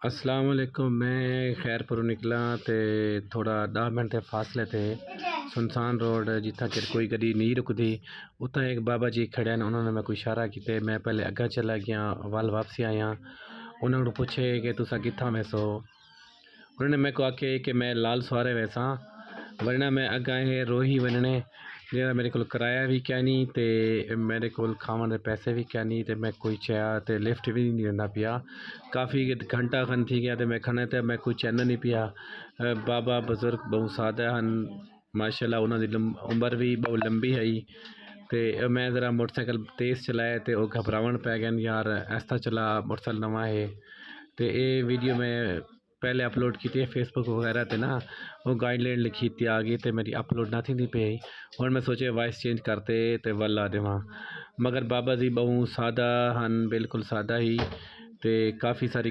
अस्सलाम वालेकुम। मैं खैरपुर निकला तो थोड़ा 10 मिनट के फासले थे सुनसान रोड जिथा कि कोई गड्डी नहीं रुकती। उत्थे एक बाबा जी खड़े हैं, उन्होंने मैं कोई इशारा किया। मैं पहले अग्गा चला गया, वाल वापसी आया। उन्होंने पूछे कि तुसा कित्था वैसो। उन्होंने मैं को आखे कि मैं लाल सुआरे वैसा, वरना मैं अग्गा है रोही वनने जेह्ड़ा मेरे को किराया भी क्या नहीं तो मेरे को खावन के पैसे भी क्या नहीं। तो मैं कोई चाह तो लिफ्ट भी नहीं देना पिया। काफ़ी घंटा खन थी गया तो मैं खने तो मैं कोई चैन नहीं पिया। बाबा बुजुर्ग बहुत सादा हैं माशाल्लाह, उन्होंने उम्र भी बहुत लंबी है। तो मैं ज़रा मोटरसाइकिल तेज़ चलाया तो वह घबरावन पै गए यार, ऐसा चला मोटरसाइकिल नवा है। तो ये वीडियो मैं पहले अपलोड की थी फेसबुक वगैरह ते ना, वो गाइडलाइन लिखी थी आ गई तो मेरी अपलोड ना थी पे। और मैं सोचे वॉइस चेंज करते तो वल आ देवा, मगर बाबा जी बहुत सादा हैं, बिल्कुल सादा ही। तो काफ़ी सारी